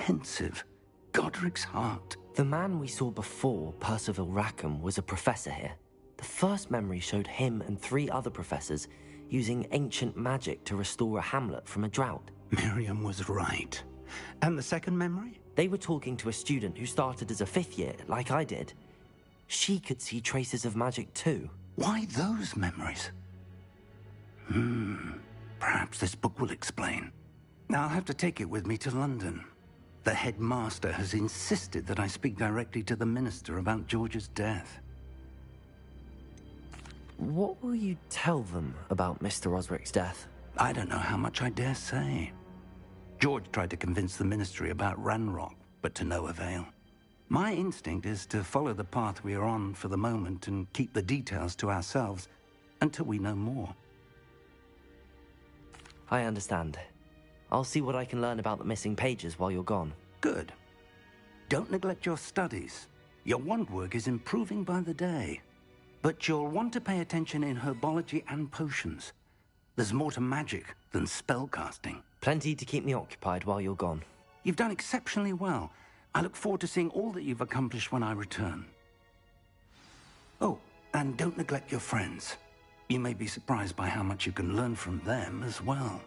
pensive. Godric's heart. The man we saw before, Percival Rackham, was a professor here. The first memory showed him and 3 other professors using ancient magic to restore a hamlet from a drought. Miriam was right. And the second memory? They were talking to a student who started as a 5th year, like I did. She could see traces of magic too. Why those memories? Perhaps this book will explain. I'll have to take it with me to London. The headmaster has insisted that I speak directly to the minister about George's death. What will you tell them about Mr. Osric's death? I don't know how much I dare say. George tried to convince the ministry about Ranrock, but to no avail. My instinct is to follow the path we are on for the moment and keep the details to ourselves until we know more. I understand. I'll see what I can learn about the missing pages while you're gone. Good. Don't neglect your studies. Your wand work is improving by the day. But you'll want to pay attention in herbology and potions. There's more to magic than spellcasting. Plenty to keep me occupied while you're gone. You've done exceptionally well. I look forward to seeing all that you've accomplished when I return. Oh, and don't neglect your friends. You may be surprised by how much you can learn from them as well.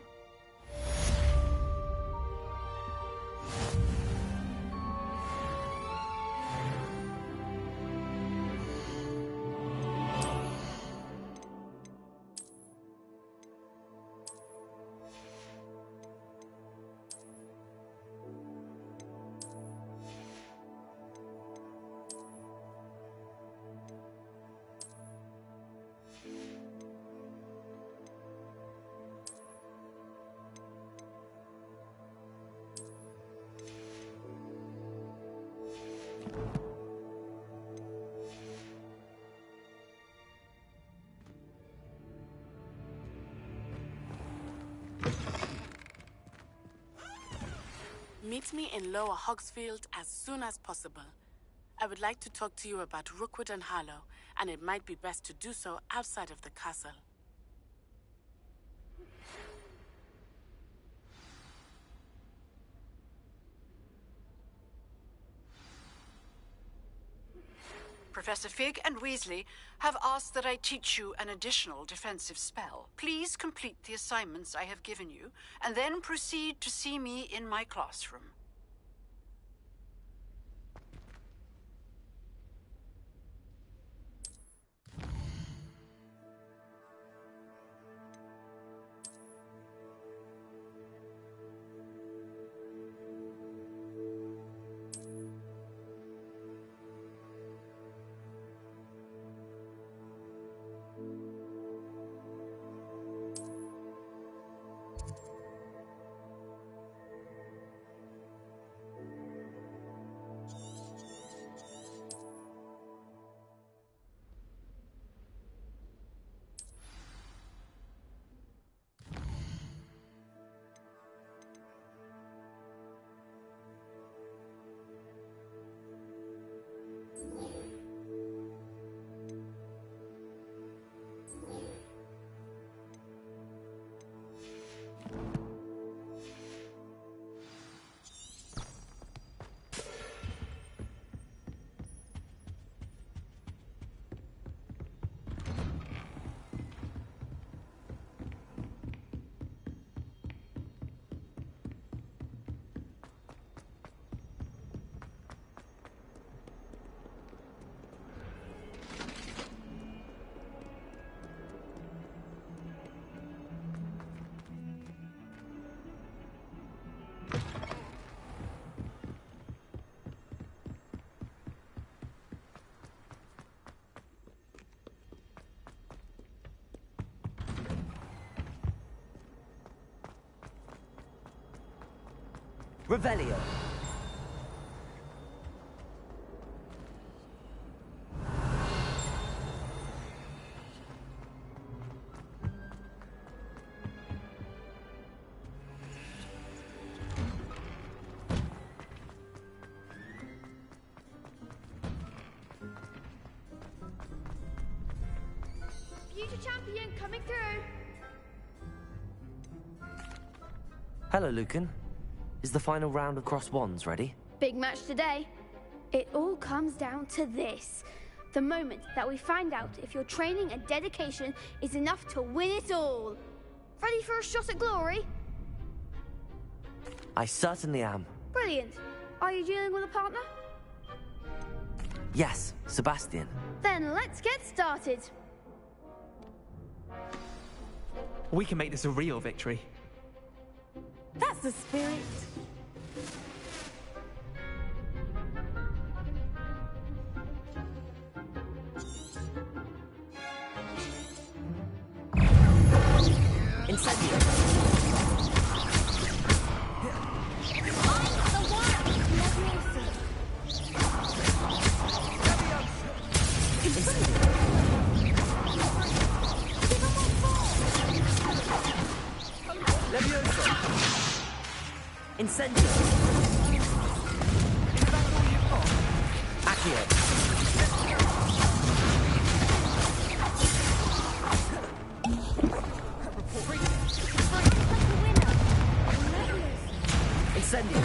Meet me in Lower Hogsfield as soon as possible. I would like to talk to you about Rookwood and Harlow, and it might be best to do so outside of the castle. Professor Fig and Weasley have asked that I teach you an additional defensive spell. Please complete the assignments I have given you, and then proceed to see me in my classroom. Revelio. Future champion coming through. Hello, Lucan. Is the final round of cross wands ready? Big match today. It all comes down to this. The moment that we find out if your training and dedication is enough to win it all. Ready for a shot at glory? I certainly am. Brilliant. Are you dealing with a partner? Yes, Sebastian. Then let's get started. We can make this a real victory. That's the spirit. Incendio. Incendio. Is that all you've got? Accio. Incendio.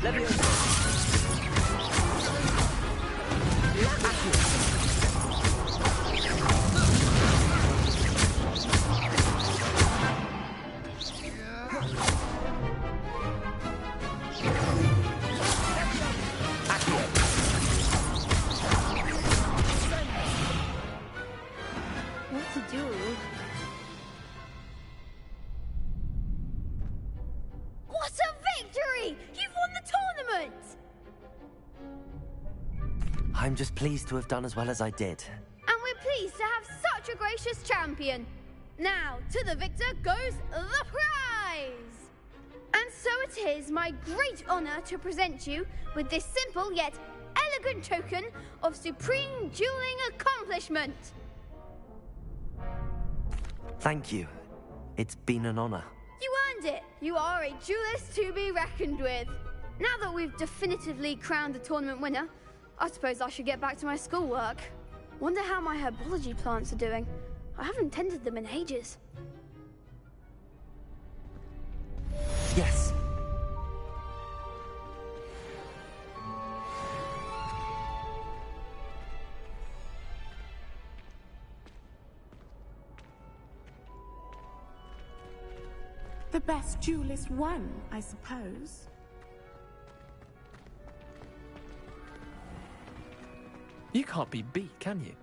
Leviosa. I'm just pleased to have done as well as I did. And we're pleased to have such a gracious champion. Now, to the victor goes the prize! And so it is my great honor to present you with this simple yet elegant token of supreme dueling accomplishment. Thank you. It's been an honor. You earned it. You are a duelist to be reckoned with. Now that we've definitively crowned the tournament winner, I suppose I should get back to my schoolwork. Wonder how my herbology plants are doing. I haven't tended them in ages. Yes. The best duelist won, I suppose. You can't be beat, can you?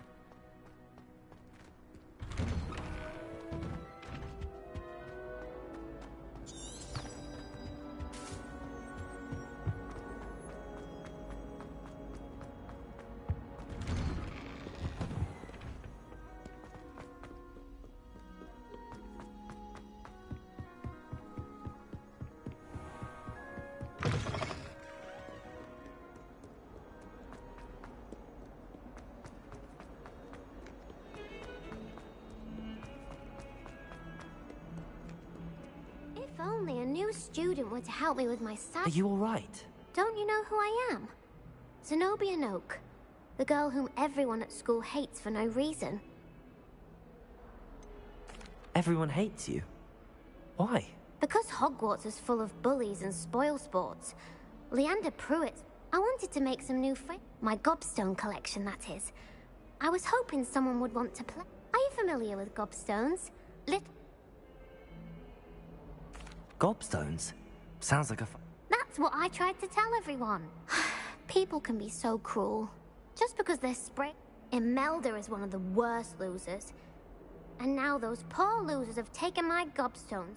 If only a new student were to help me with my Are you all right? Don't you know who I am? Zenobia Noak, the girl whom everyone at school hates for no reason. Everyone hates you. Why? Because Hogwarts is full of bullies and spoilsports. Leander Pruitt, I wanted to make some new friends. My gobstone collection, that is. I was hoping someone would want to play. Are you familiar with gobstones? Gobstones? Sounds like a That's what I tried to tell everyone. People can be so cruel. Just because they're Imelda is one of the worst losers. And now those poor losers have taken my gobstones.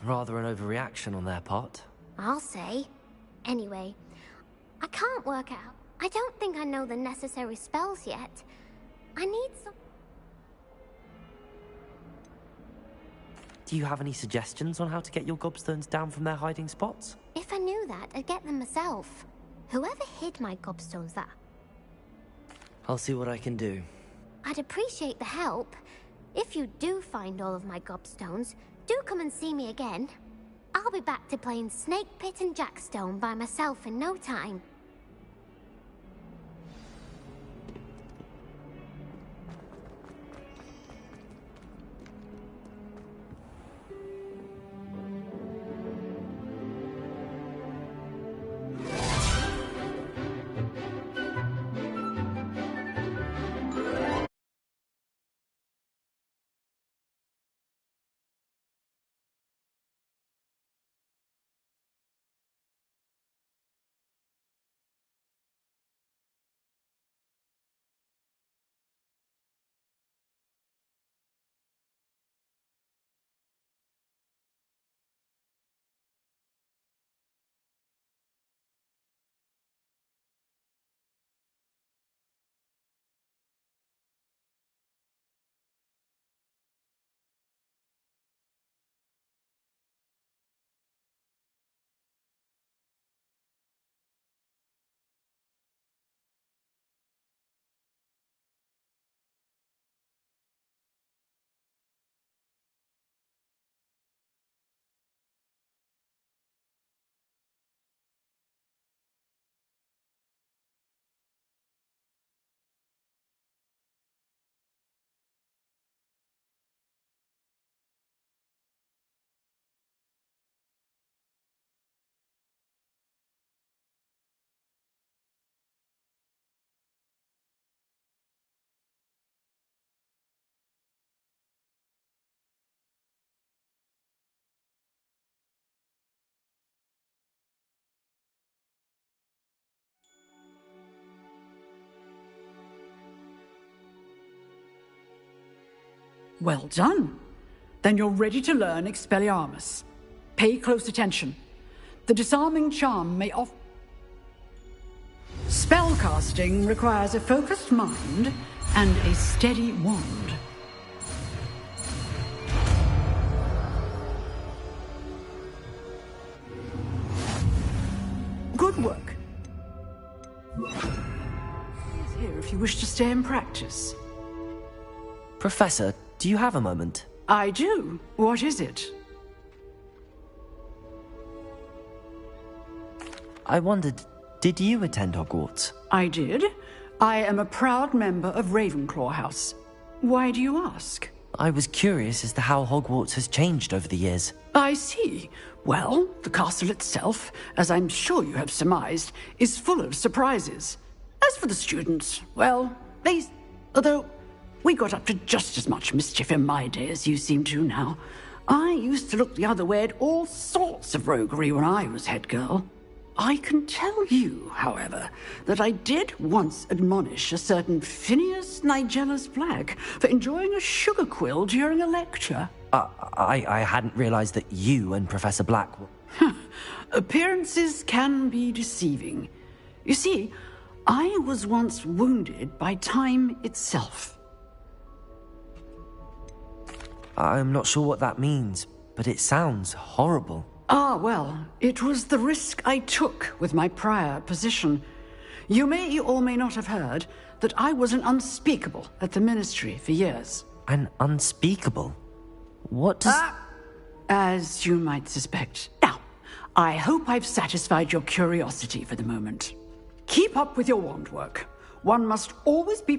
Rather an overreaction on their part. I'll say. Anyway, I can't work out. I don't think I know the necessary spells yet. I need some... Do you have any suggestions on how to get your gobstones down from their hiding spots? If I knew that, I'd get them myself. Whoever hid my gobstones that... I'll see what I can do. I'd appreciate the help. If you do find all of my gobstones, do come and see me again. I'll be back to playing Snake Pit and Jackstone by myself in no time. Well done. Then you're ready to learn Expelliarmus. Pay close attention. The disarming charm may off... Spellcasting requires a focused mind and a steady wand. Good work. He's here if you wish to stay and practice. Professor, do you have a moment? I do. What is it? I wondered, did you attend Hogwarts? I did. I am a proud member of Ravenclaw House. Why do you ask? I was curious as to how Hogwarts has changed over the years. I see. Well, the castle itself, as I'm sure you have surmised, is full of surprises. As for the students, well, although we got up to just as much mischief in my day as you seem to now. I used to look the other way at all sorts of roguery when I was head girl. I can tell you, however, that I did once admonish a certain Phineas Nigellus Black for enjoying a sugar quill during a lecture. I hadn't realized that you and Professor Black were... Appearances can be deceiving. You see, I was once wounded by time itself. I'm not sure what that means, but it sounds horrible. Ah, well, it was the risk I took with my prior position. You may or may not have heard that I was an unspeakable at the Ministry for years. An unspeakable? What does... As you might suspect. Now, I hope I've satisfied your curiosity for the moment. Keep up with your wand work. One must always be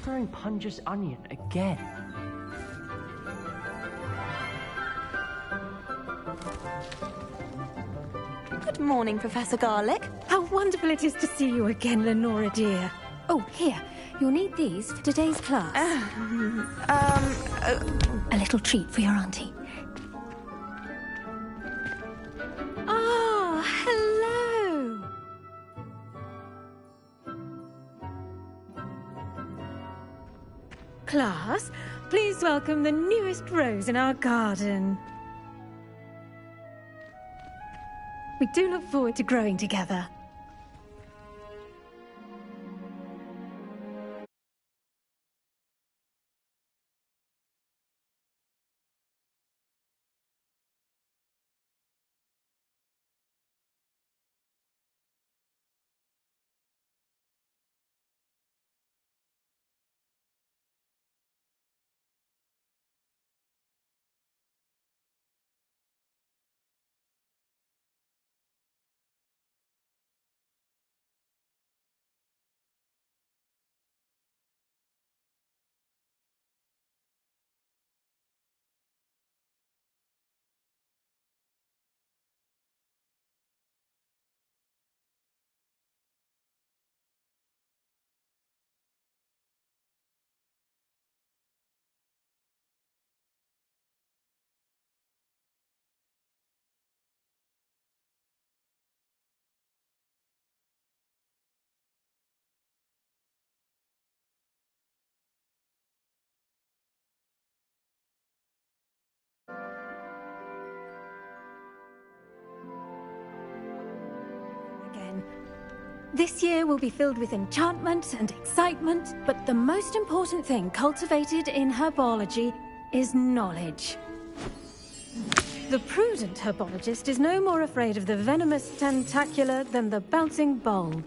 she throwing Punja's onion again? Good morning, Professor Garlick. How wonderful it is to see you again, Lenora dear. Oh, here. You'll need these for today's class. A little treat for your auntie. Ah, hello. Class, please welcome the newest rose in our garden. We do look forward to growing together. This year will be filled with enchantment and excitement, but the most important thing cultivated in herbology is knowledge. The prudent herbologist is no more afraid of the venomous tentacular than the bouncing bulb.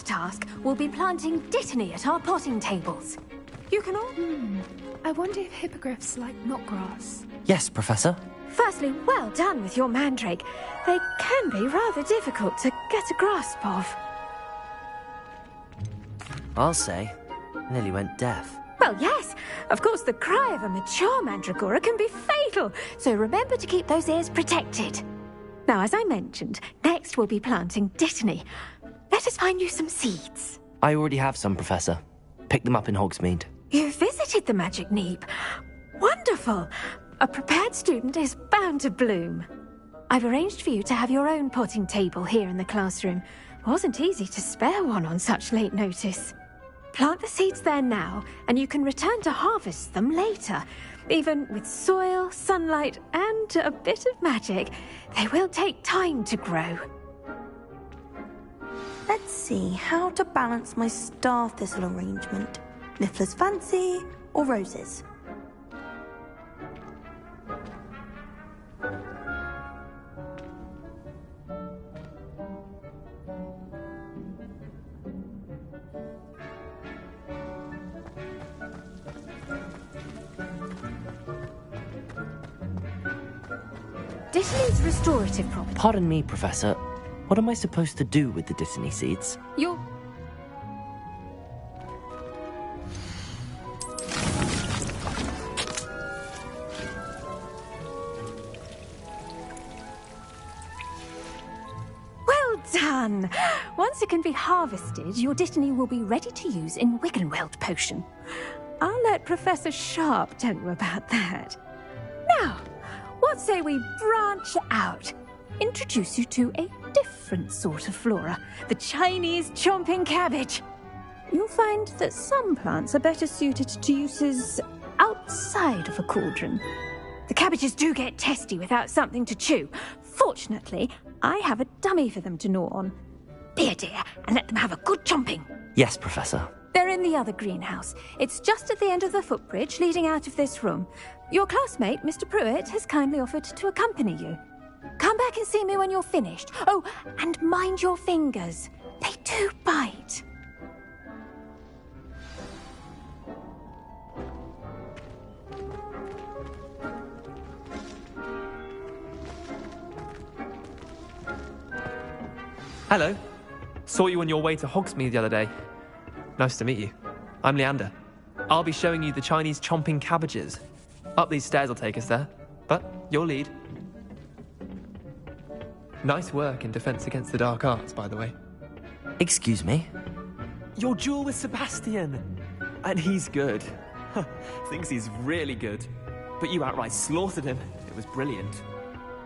Task will be planting dittany at our potting tables. You can all... I wonder if hippogriffs like knotgrass. Yes, Professor. Firstly, well done with your mandrake. They can be rather difficult to get a grasp of. I'll say. Nearly went deaf. Well, yes. Of course, the cry of a mature mandragora can be fatal, so remember to keep those ears protected. Now, as I mentioned, next we'll be planting dittany. Let us find you some seeds. I already have some, Professor. Picked them up in Hogsmeade. You visited the Magic Neep. Wonderful! A prepared student is bound to bloom. I've arranged for you to have your own potting table here in the classroom. Wasn't easy to spare one on such late notice. Plant the seeds there now, and you can return to harvest them later. Even with soil, sunlight, and a bit of magic, they will take time to grow. Let's see how to balance my star thistle arrangement. Niffler's fancy or roses? Dittany's restorative property. Pardon me, Professor. What am I supposed to do with the dittany seeds? You're... Well done! Once it can be harvested, your dittany will be ready to use in Wiggenweld potion. I'll let Professor Sharp tell you about that. Now, what say we branch out? Introduce you to a different sort of flora, the Chinese chomping cabbage. You'll find that some plants are better suited to uses outside of a cauldron. The cabbages do get testy without something to chew. Fortunately, I have a dummy for them to gnaw on. Be a dear and let them have a good chomping. Yes, Professor. They're in the other greenhouse. It's just at the end of the footbridge leading out of this room. Your classmate, Mr. Pruitt, has kindly offered to accompany you. Come back and see me when you're finished. Oh, and mind your fingers. They do bite. Hello. Saw you on your way to Hogsmeade the other day. Nice to meet you. I'm Leander. I'll be showing you the Chinese chomping cabbages. Up these stairs will take us there, but you'll lead. Nice work in Defense Against the Dark Arts, by the way. Excuse me? Your duel with Sebastian. And he's good. Thinks he's really good. But you outright slaughtered him. It was brilliant.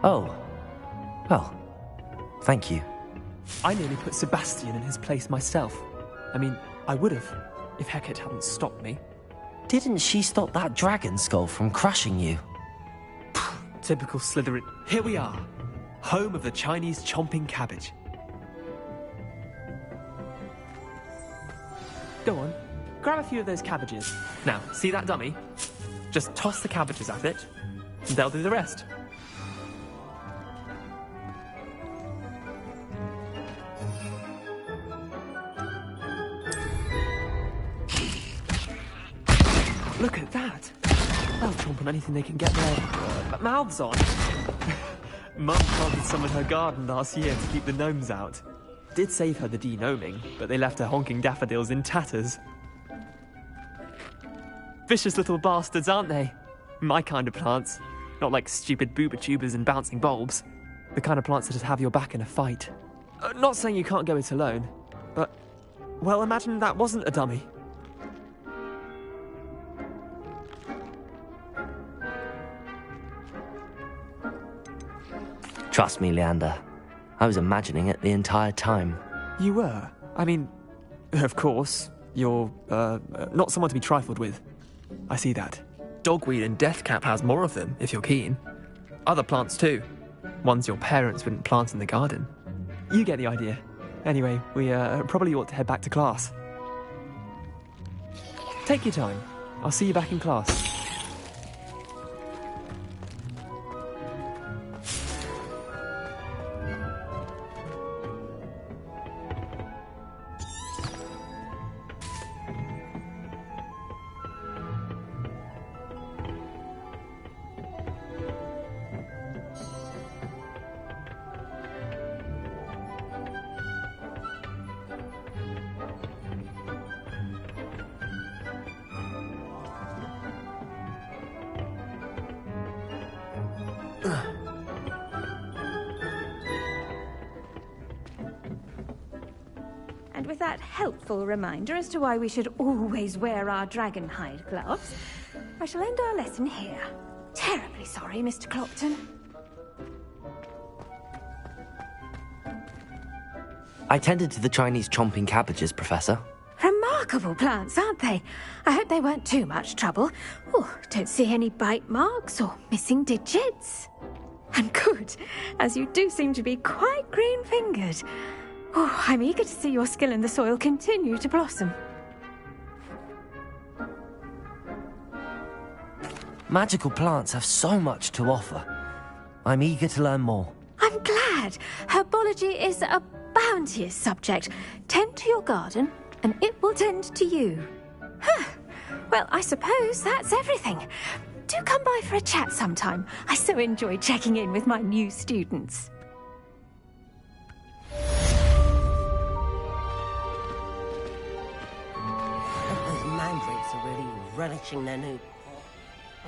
Oh. Well, thank you. I nearly put Sebastian in his place myself. I mean, I would have, if Hecate hadn't stopped me. Didn't she stop that dragon skull from crushing you? Typical Slytherin. Here we are. Home of the Chinese chomping cabbage. Go on, grab a few of those cabbages. Now, see that dummy? Just toss the cabbages at it, and they'll do the rest. Look at that! They'll chomp on anything they can get their mouths on. Mum planted some in her garden last year to keep the gnomes out. Did save her the de-gnoming, but they left her honking daffodils in tatters. Vicious little bastards, aren't they? My kind of plants. Not like stupid booba-tubers and bouncing bulbs. The kind of plants that just have your back in a fight. Not saying you can't go it alone, but... well, imagine that wasn't a dummy. Trust me, Leander. I was imagining it the entire time. You were? I mean, of course, you're, not someone to be trifled with. I see that. Dogweed and deathcap has more of them, if you're keen. Other plants too. Ones your parents wouldn't plant in the garden. You get the idea. Anyway, we, probably ought to head back to class. Take your time. I'll see you back in class. And with that helpful reminder as to why we should always wear our dragon hide gloves, I shall end our lesson here. Terribly sorry, Mr. Clopton. I tended to the Chinese chomping cabbages, Professor. Remarkable plants, aren't they? I hope they weren't too much trouble. Oh, don't see any bite marks or missing digits. And good, as you do seem to be quite green-fingered. Oh, I'm eager to see your skill in the soil continue to blossom. Magical plants have so much to offer. I'm eager to learn more. I'm glad. Herbology is a bounteous subject. Tend to your garden, and it will tend to you. Huh. Well, I suppose that's everything. Do come by for a chat sometime. I so enjoy checking in with my new students. Those mandrakes are really relishing their new...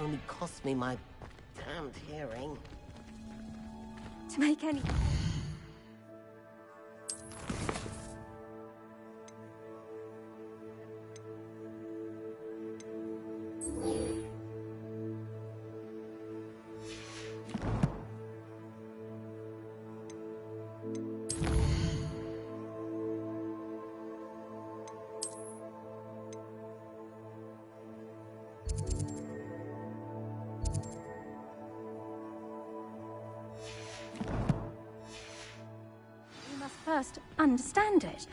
Only cost me my damned hearing. To make any... just understand it.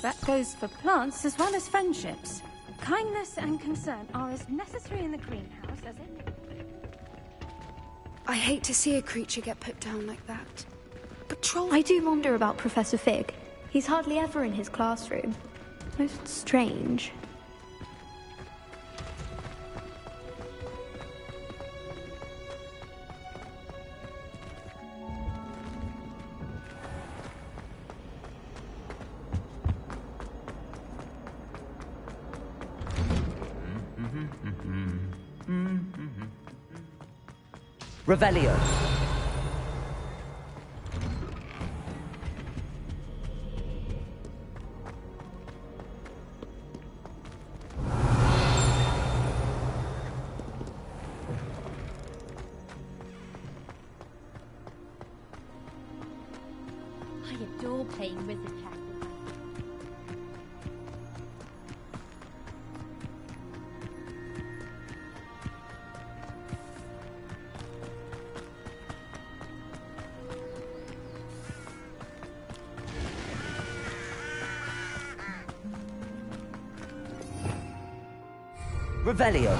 That goes for plants as well as friendships. Kindness and concern are as necessary in the greenhouse as in... I hate to see a creature get put down like that. But trolls... I do wonder about Professor Fig. He's hardly ever in his classroom. Most strange. Revelio. I adore playing wizard chat. Revelio.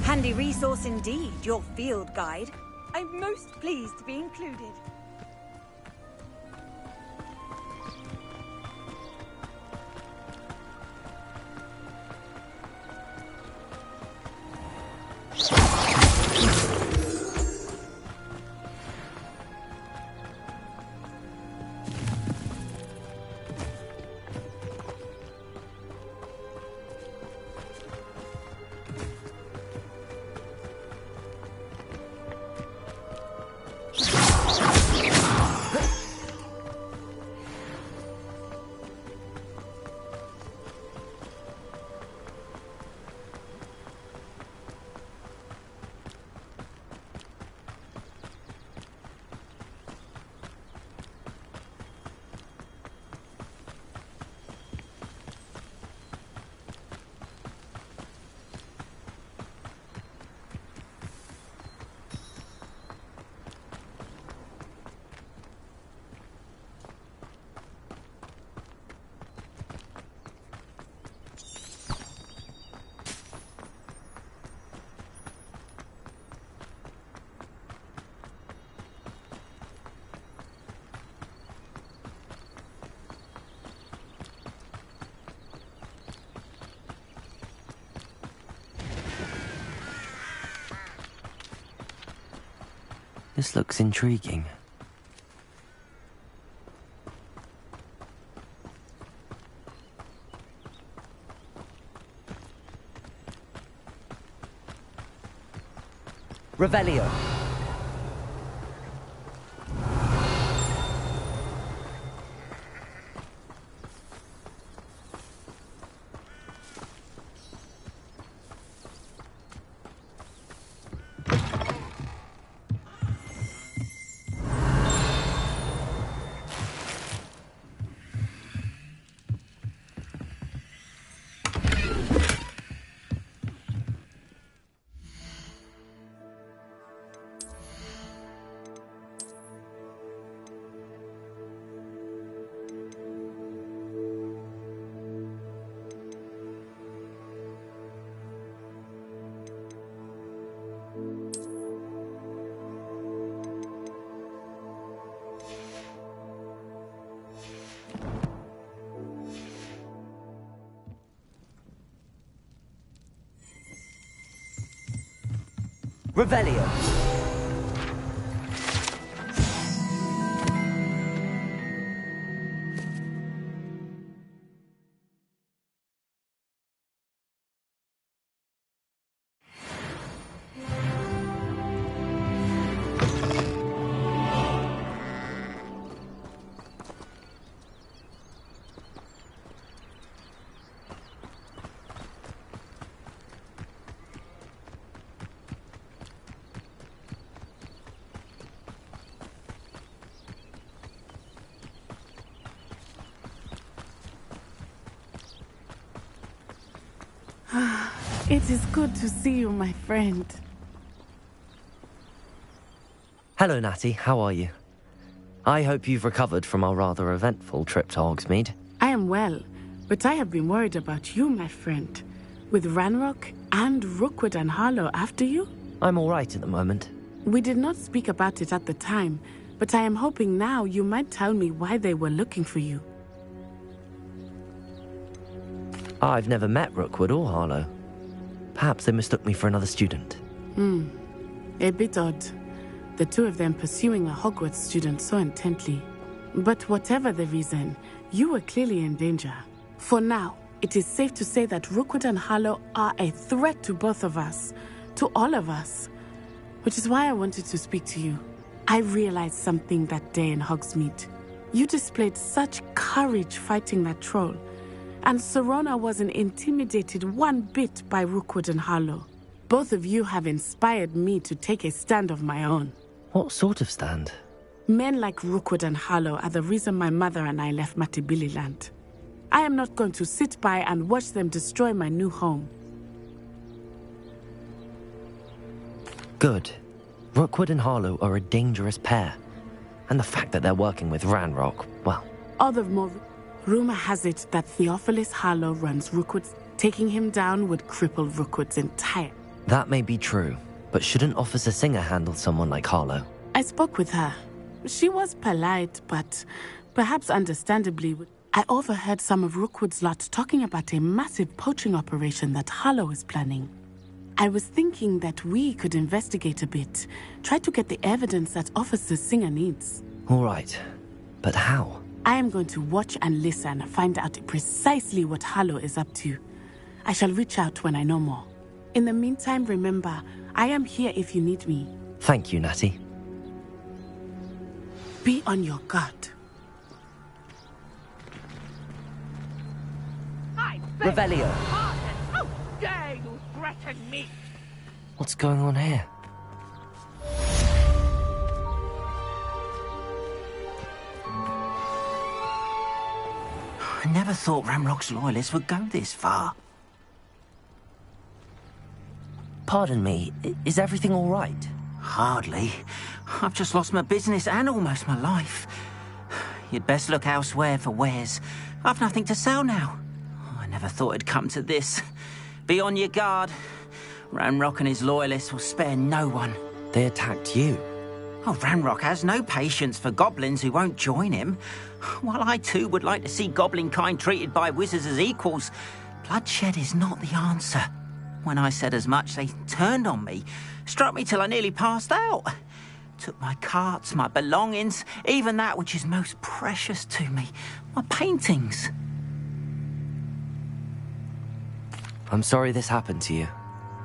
Handy resource indeed, your field guide. I'm most pleased to be included. This looks intriguing. Revelio. Revelio. It is good to see you, my friend. Hello, Natty. How are you? I hope you've recovered from our rather eventful trip to Hogsmeade. I am well, but I have been worried about you, my friend. With Ranrock and Rookwood and Harlow after you? I'm all right at the moment. We did not speak about it at the time, but I am hoping now you might tell me why they were looking for you. I've never met Rookwood or Harlow. Perhaps they mistook me for another student. A bit odd. The two of them pursuing a Hogwarts student so intently. But whatever the reason, you were clearly in danger. For now, it is safe to say that Rookwood and Harlow are a threat to both of us. To all of us. Which is why I wanted to speak to you. I realized something that day in Hogsmeade. You displayed such courage fighting that troll. And Serona wasn't intimidated one bit by Rookwood and Harlow. Both of you have inspired me to take a stand of my own. What sort of stand? Men like Rookwood and Harlow are the reason my mother and I left Matabeleland. I am not going to sit by and watch them destroy my new home. Good. Rookwood and Harlow are a dangerous pair. And the fact that they're working with Ranrock, well... All the more, rumor has it that Theophilus Harlow runs Rookwood's. Taking him down would cripple Rookwood's entire... That may be true, but shouldn't Officer Singer handle someone like Harlow? I spoke with her. She was polite, but perhaps understandably... I overheard some of Rookwood's lot talking about a massive poaching operation that Harlow is planning. I was thinking that we could investigate a bit, try to get the evidence that Officer Singer needs. All right, but how? I am going to watch and listen, find out precisely what Harlow is up to. I shall reach out when I know more. In the meantime, remember, I am here if you need me. Thank you, Natty. Be on your guard. Revelio. How dare you threaten me? What's going on here? I never thought Ranrock's loyalists would go this far. Pardon me, is everything all right? Hardly. I've just lost my business and almost my life. You'd best look elsewhere for wares. I've nothing to sell now. I never thought it'd come to this. Be on your guard. Ranrock and his loyalists will spare no one. They attacked you? Oh, Ranrock has no patience for goblins who won't join him. While I too would like to see goblin kind treated by wizards as equals, bloodshed is not the answer. When I said as much, they turned on me, struck me till I nearly passed out. Took my carts, my belongings, even that which is most precious to me, my paintings. I'm sorry this happened to you.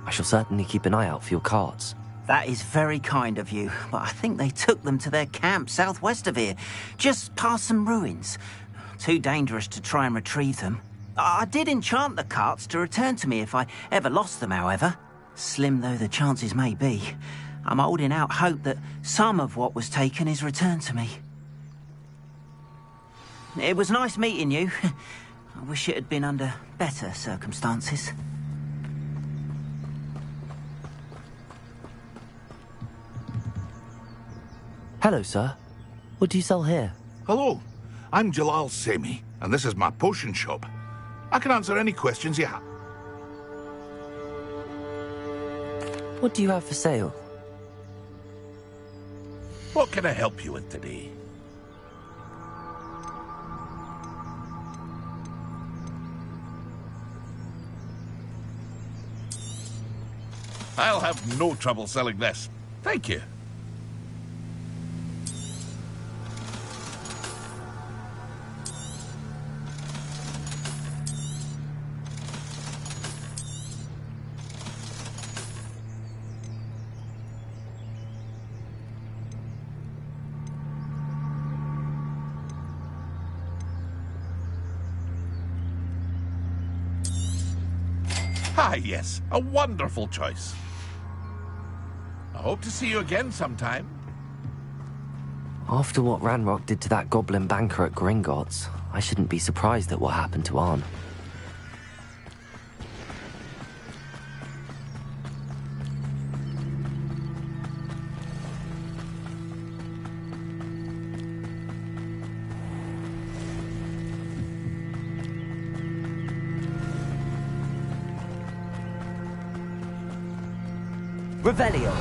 I shall certainly keep an eye out for your carts. That is very kind of you, but I think they took them to their camp southwest of here, just past some ruins. Too dangerous to try and retrieve them. I did enchant the carts to return to me if I ever lost them, however. Slim though the chances may be, I'm holding out hope that some of what was taken is returned to me. It was nice meeting you. I wish it had been under better circumstances. Hello, sir. What do you sell here? Hello, I'm Jalal Semi, and this is my potion shop. I can answer any questions you have. What do you have for sale? What can I help you with today? I'll have no trouble selling this. Thank you. Ah, yes, a wonderful choice. I hope to see you again sometime. After what Ranrock did to that goblin banker at Gringotts, I shouldn't be surprised at what happened to Arn. Revelio.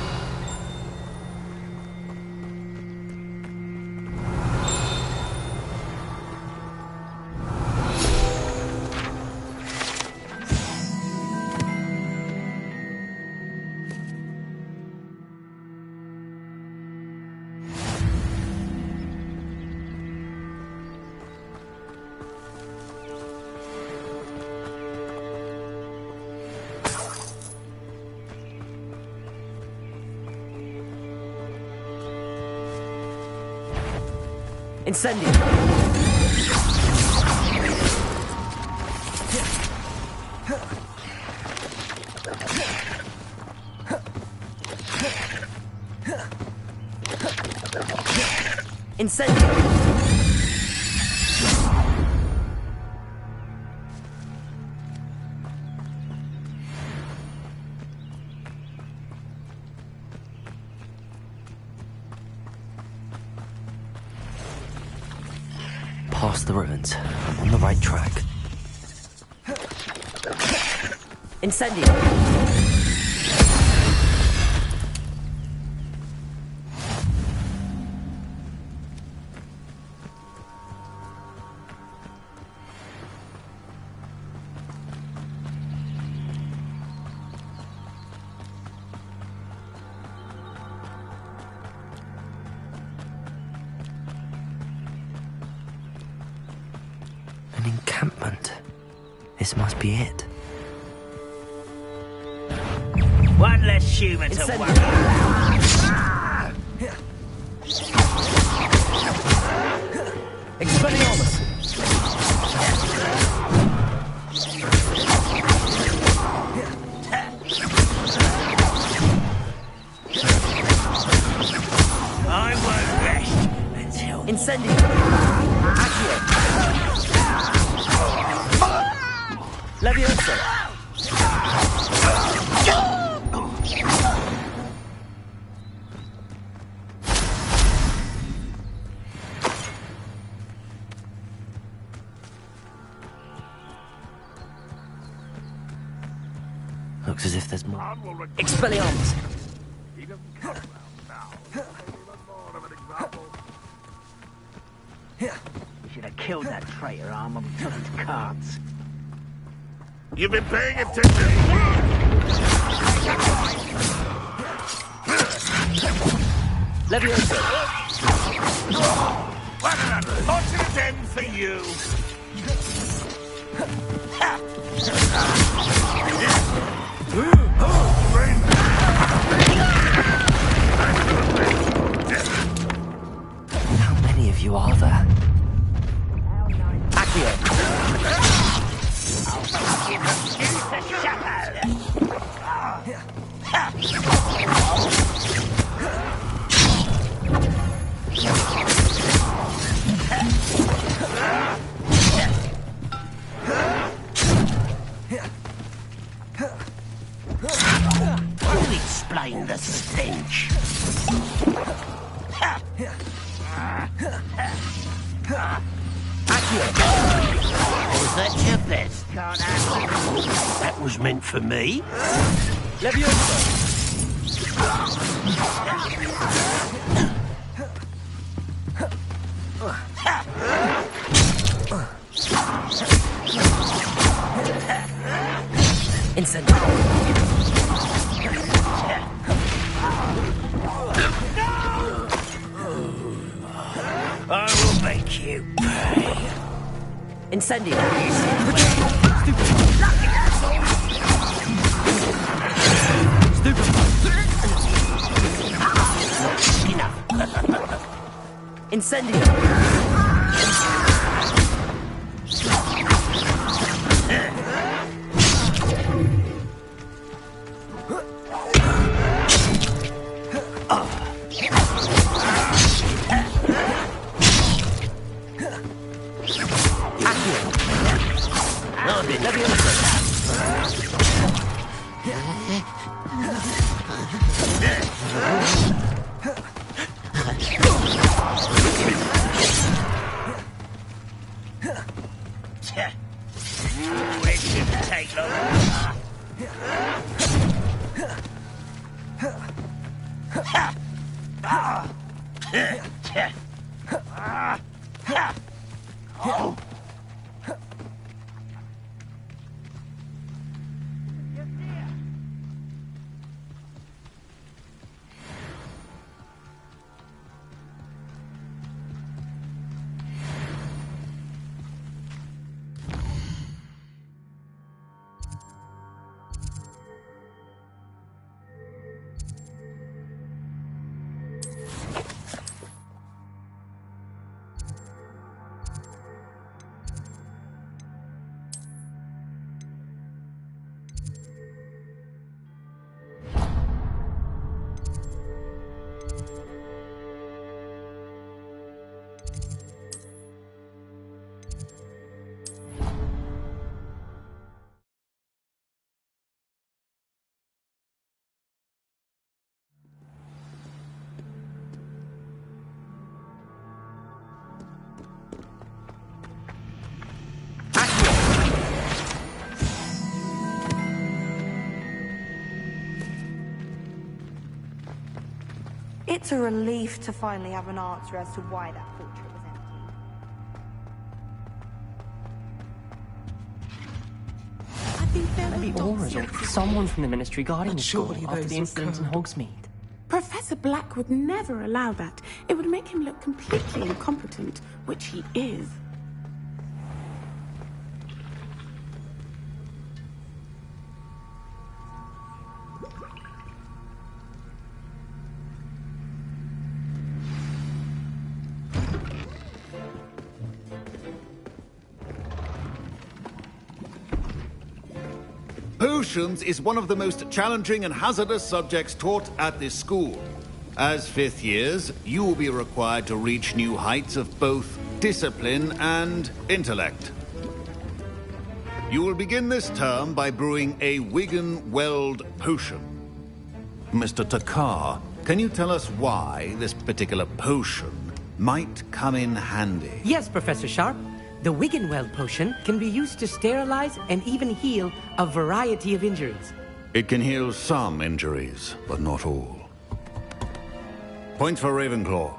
Incendio. Incendio. Past the ruins. I'm on the right track. Incendio! An encampment. This must be it. One less human to worry about. Expelliarmus! I won't rest until... Incendio! Accio! Levioso! Looks as if there's more. Expelliarmus! He doesn't come around now. Even more of an example. You should have killed that traitor arm when we took his cards. You've been paying attention. Levioso! What an unfortunate end for you. How many of you are there? Accio! I'll explain the stench. Was that your best? Can't handle it. That was meant for me. Levioso! Incendio! I will make you pay. Incendio! Incendio! It shouldn't take long. It's a relief to finally have an answer as to why that portrait was empty. Maybe Aura's or someone from the Ministry guarding the school surely after those the who incident in Hogsmeade. Professor Black would never allow that. It would make him look completely incompetent, which he is. Potions is one of the most challenging and hazardous subjects taught at this school. As fifth years, you will be required to reach new heights of both discipline and intellect. You will begin this term by brewing a Wiggenweld potion. Mr. Takar, can you tell us why this particular potion might come in handy? Yes, Professor Sharp. The Wiggenweld potion can be used to sterilize and even heal a variety of injuries. It can heal some injuries, but not all. Points for Ravenclaw.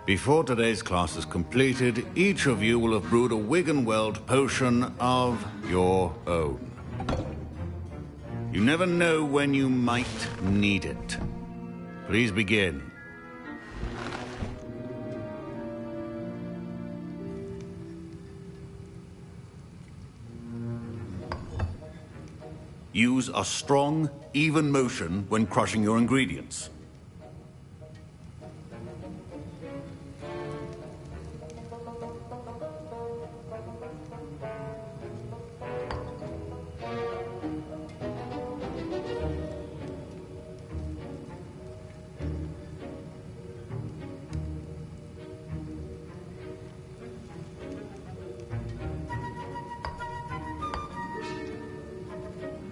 Before today's class is completed, each of you will have brewed a Wiggenweld potion of your own. You never know when you might need it. Please begin. Use a strong, even motion when crushing your ingredients.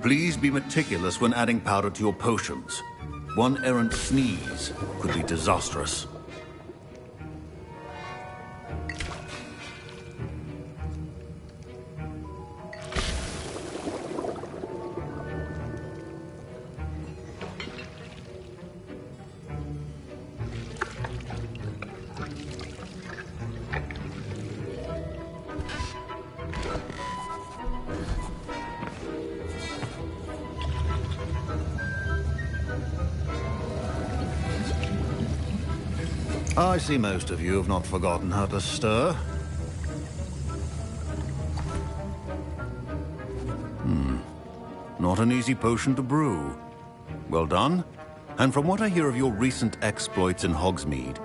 Please be meticulous when adding powder to your potions. One errant sneeze could be disastrous. I see most of you have not forgotten how to stir. Not an easy potion to brew. Well done. And from what I hear of your recent exploits in Hogsmeade,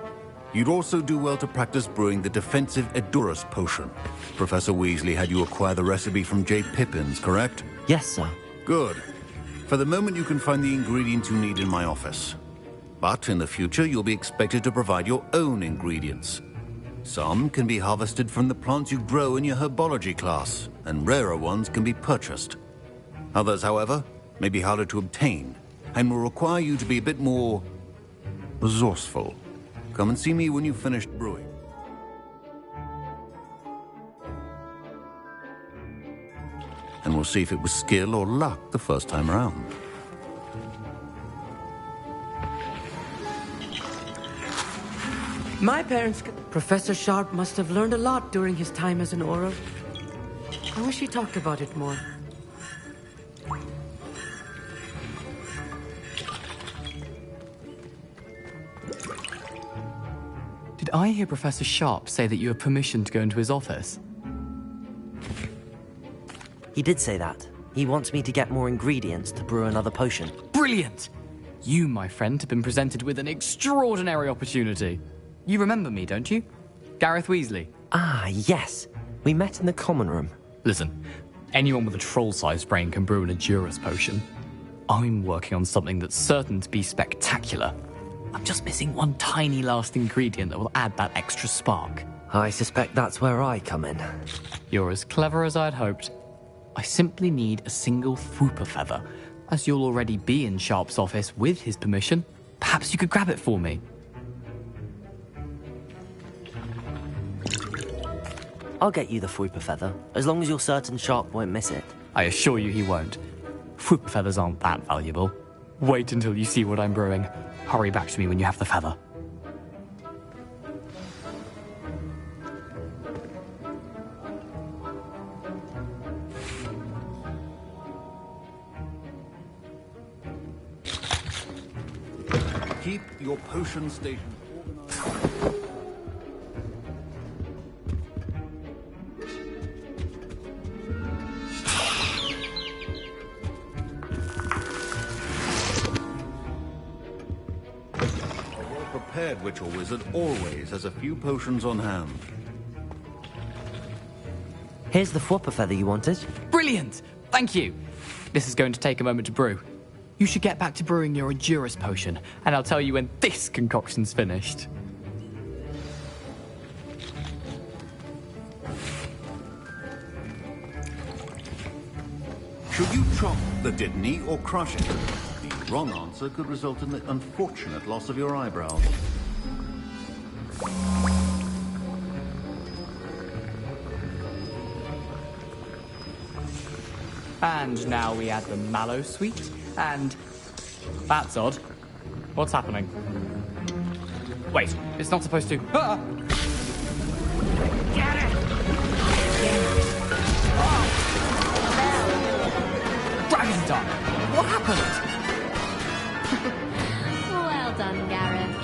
you'd also do well to practice brewing the defensive Edurus potion. Professor Weasley had you acquire the recipe from J. Pippins, correct? Yes, sir. Good. For the moment, you can find the ingredients you need in my office. But in the future, you'll be expected to provide your own ingredients. Some can be harvested from the plants you grow in your herbology class, and rarer ones can be purchased. Others, however, may be harder to obtain, and will require you to be a bit more resourceful. Come and see me when you've finished brewing. And we'll see if it was skill or luck the first time around. My parents... Professor Sharp must have learned a lot during his time as an Auror. I wish he talked about it more. Did I hear Professor Sharp say that you have permission to go into his office? He did say that. He wants me to get more ingredients to brew another potion. Brilliant! You, my friend, have been presented with an extraordinary opportunity. You remember me, don't you? Gareth Weasley. Ah, yes. We met in the common room. Listen, anyone with a troll-sized brain can brew an Edurus potion. I'm working on something that's certain to be spectacular. I'm just missing one tiny last ingredient that will add that extra spark. I suspect that's where I come in. You're as clever as I'd hoped. I simply need a single Fwooper feather. As you'll already be in Sharp's office with his permission, perhaps you could grab it for me. I'll get you the Fwooper feather, as long as you're certain Sharp won't miss it. I assure you he won't. Fwooper feathers aren't that valuable. Wait until you see what I'm brewing. Hurry back to me when you have the feather. Keep your potion station organized. Prepared witch or wizard always has a few potions on hand. Here's the Fwooper feather you wanted. Brilliant! Thank you. This is going to take a moment to brew. You should get back to brewing your Edurus potion, and I'll tell you when this concoction's finished. Should you chop the Dittany or crush it? The wrong answer could result in the unfortunate loss of your eyebrows. And now we add the mallow sweet, and... That's odd. What's happening? Wait, it's not supposed to... Ah! Get it! Dragon's Done! What happened? Well done, Gareth.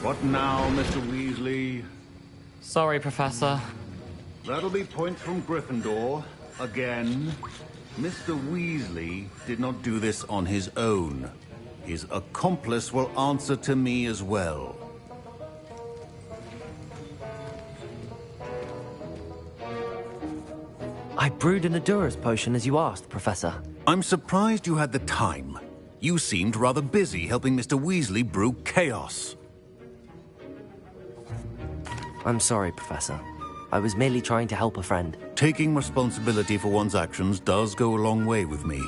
What now, Mr. Weasley? Sorry, Professor. That'll be points from Gryffindor. Again. Mr. Weasley did not do this on his own. His accomplice will answer to me as well. I brewed an Edurus potion as you asked, Professor. I'm surprised you had the time. You seemed rather busy helping Mr. Weasley brew chaos. I'm sorry, Professor. I was merely trying to help a friend. Taking responsibility for one's actions does go a long way with me.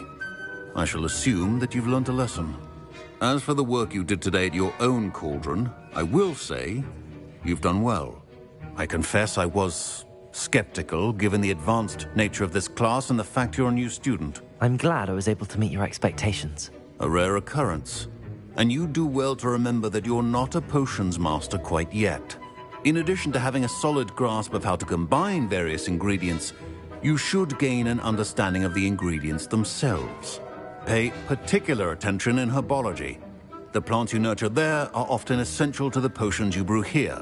I shall assume that you've learnt a lesson. As for the work you did today at your own cauldron, I will say you've done well. I confess I was skeptical, given the advanced nature of this class and the fact you're a new student. I'm glad I was able to meet your expectations. A rare occurrence. And you do well to remember that you're not a potions master quite yet. In addition to having a solid grasp of how to combine various ingredients, you should gain an understanding of the ingredients themselves. Pay particular attention in herbology. The plants you nurture there are often essential to the potions you brew here.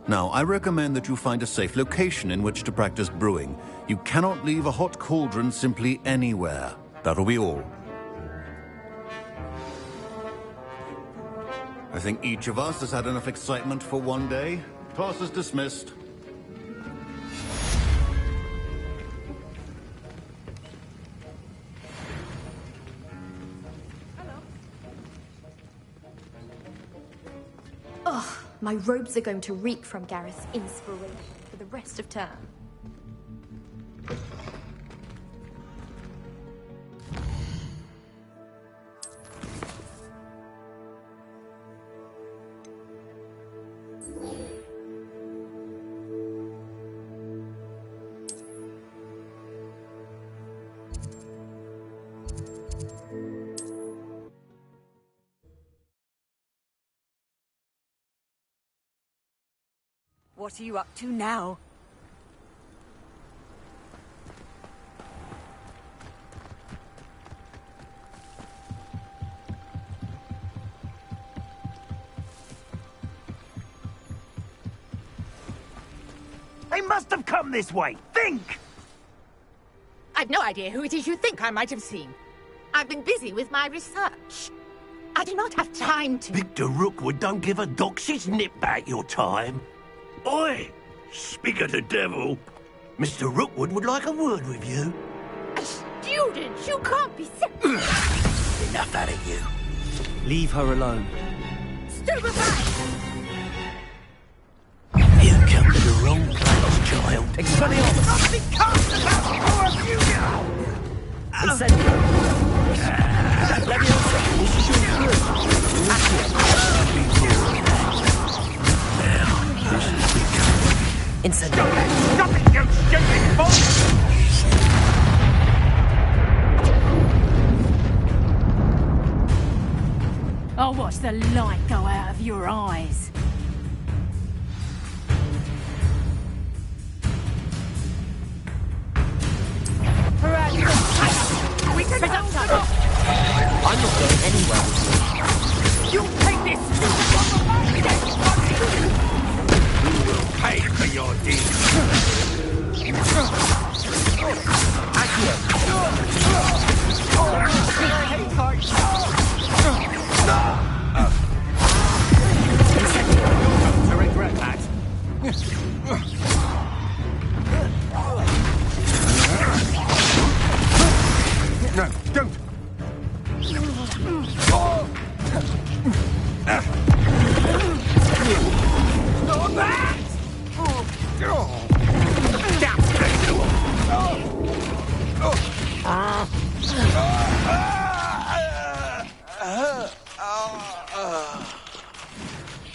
Now, I recommend that you find a safe location in which to practice brewing. You cannot leave a hot cauldron simply anywhere. That'll be all. I think each of us has had enough excitement for one day. Class is dismissed. Ugh, my robes are going to reek from Gareth's inspiration for the rest of term. What are you up to now? They must have come this way. Think! I've no idea who it is you think I might have seen. I've been busy with my research. I do not have time to... Victor Rookwood don't give a doxy's nip back your time. Oi! Speak of the devil. Mr. Rookwood would like a word with you. A student? You can't be... Enough out of you. Leave her alone. Stupefy! You come to the wrong place, child. Expelliarmus! Nothing comes about more of you now! Incendio! Leviosa! Incendio! Stop it, you stupid fool! I'll watch the light go out of your eyes. We can help them. I'm not going anywhere with You take this stupid one from my dead. You will pay for your deeds. You're to regret that. No, don't! Not that!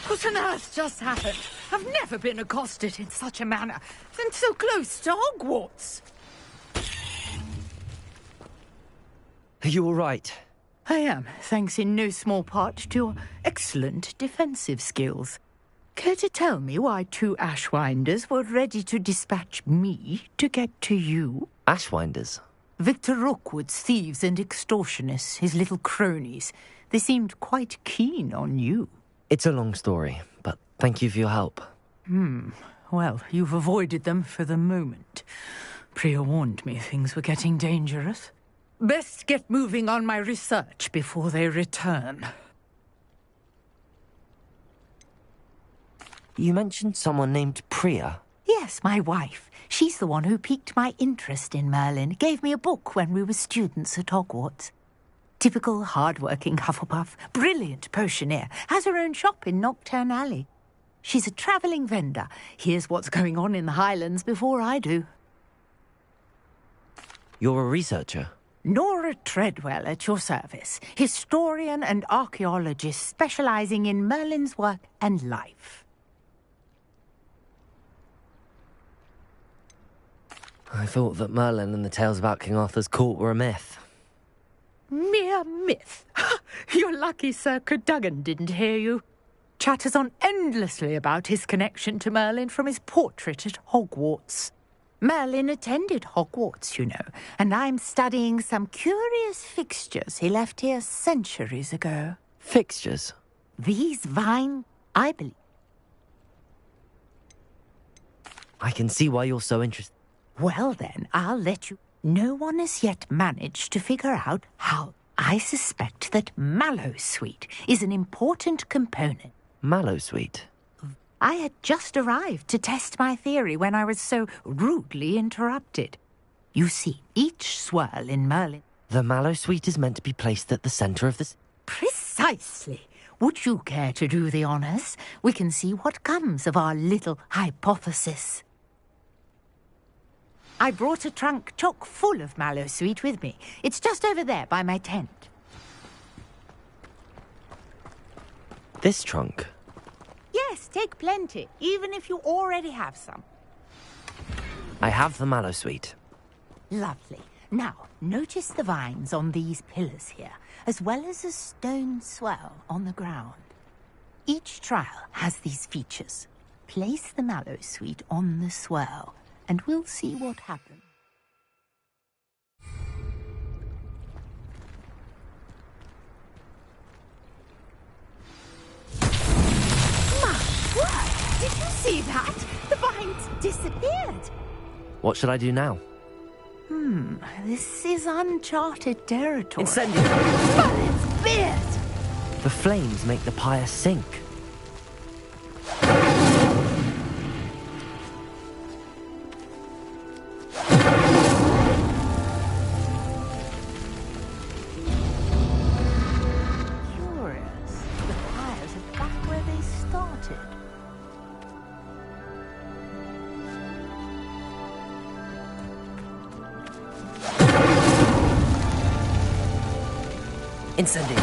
What on earth just happened? I've never been accosted in such a manner, and so close to Hogwarts. Are you all right? I am, thanks in no small part to your excellent defensive skills. Care to tell me why 2 Ashwinders were ready to dispatch me to get to you? Ashwinders? Victor Rookwood's thieves and extortionists, his little cronies. They seemed quite keen on you. It's a long story, but thank you for your help. Well, you've avoided them for the moment. Priya warned me things were getting dangerous. Best get moving on my research before they return. You mentioned someone named Priya. Yes, my wife. She's the one who piqued my interest in Merlin. Gave me a book when we were students at Hogwarts. Typical hard-working Hufflepuff, brilliant potioneer, has her own shop in Nocturne Alley. She's a travelling vendor. Hears what's going on in the Highlands before I do. You're a researcher? Nora Treadwell at your service, historian and archaeologist specialising in Merlin's work and life. I thought that Merlin and the tales about King Arthur's court were a myth. Mere myth. You're lucky Sir Cadogan didn't hear you. Chatters on endlessly about his connection to Merlin from his portrait at Hogwarts. Merlin attended Hogwarts, you know, and I'm studying some curious fixtures he left here centuries ago. Fixtures? These vine, I believe. I can see why you're so interested. Well then, I'll let you. No one has yet managed to figure out how. I suspect that Mallowsweet is an important component. Mallowsweet? I had just arrived to test my theory when I was so rudely interrupted. You see, each swirl in Merlin... The Mallowsweet is meant to be placed at the centre of the... Precisely. Would you care to do the honours? We can see what comes of our little hypothesis. I brought a trunk chock full of Mallowsweet with me. It's just over there by my tent. This trunk? Yes, take plenty, even if you already have some. I have the Mallowsweet. Lovely. Now, notice the vines on these pillars here, as well as a stone swell on the ground. Each trial has these features. place the mallow sweet on the swirl, and we'll see what happens. Did you see that? The vines disappeared. What should I do now? This is uncharted territory. Incendio! But it's beard! The flames make the pyre sink. Curious. The pyres are back where they started. Incendio!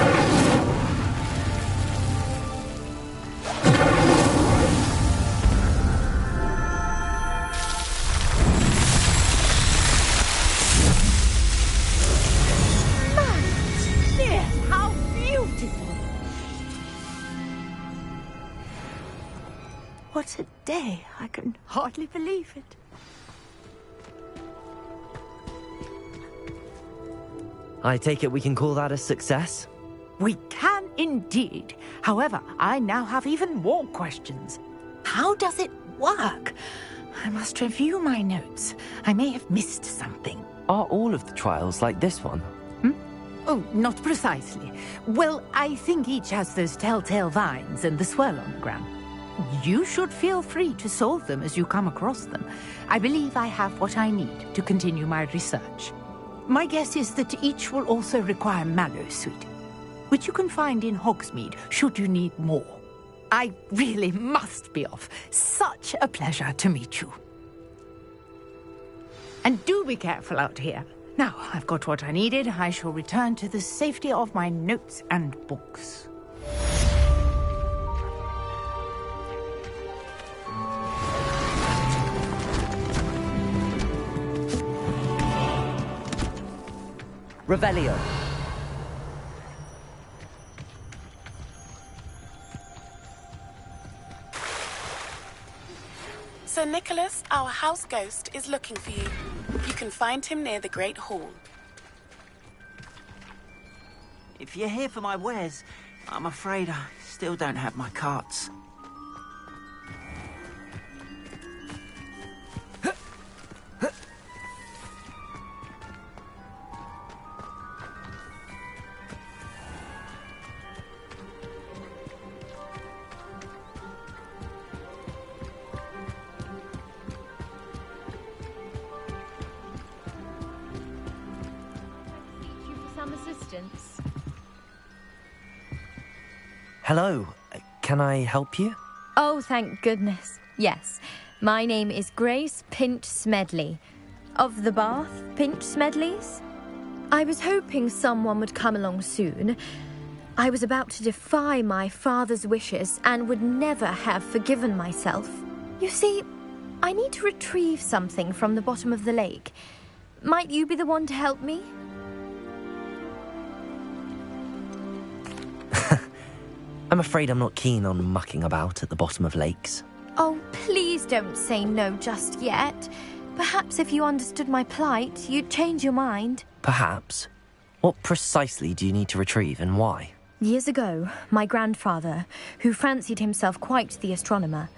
How beautiful! What a day. I can hardly believe it. I take it we can call that a success? We can indeed. However, I now have even more questions. How does it work? I must review my notes. I may have missed something. Are all of the trials like this one? Oh, not precisely. Well, I think each has those telltale vines and the swirl on the ground. You should feel free to solve them as you come across them. I believe I have what I need to continue my research. My guess is that each will also require mallow sweet, which you can find in Hogsmeade should you need more. I really must be off. Such a pleasure to meet you. And do be careful out here. Now, I've got what I needed. I shall return to the safety of my notes and books. Revelio. Sir Nicholas, our house ghost, is looking for you. You can find him near the Great Hall. If you're here for my wares, I'm afraid I still don't have my carts. Assistance. Hello, can I help you? Oh, thank goodness. Yes, my name is Grace Pinch Smedley. Of the Bath Pinch Smedleys? I was hoping someone would come along soon. I was about to defy my father's wishes and would never have forgiven myself. You see, I need to retrieve something from the bottom of the lake. Might you be the one to help me? I'm afraid I'm not keen on mucking about at the bottom of lakes. Oh, please don't say no just yet. Perhaps if you understood my plight, you'd change your mind. Perhaps. What precisely do you need to retrieve and why? Years ago, my grandfather, who fancied himself quite the astronomer,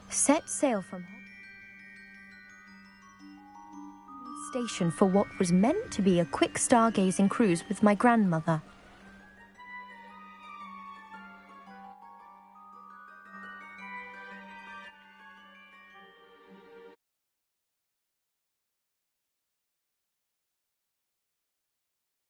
set sail from station for what was meant to be a quick stargazing cruise with my grandmother.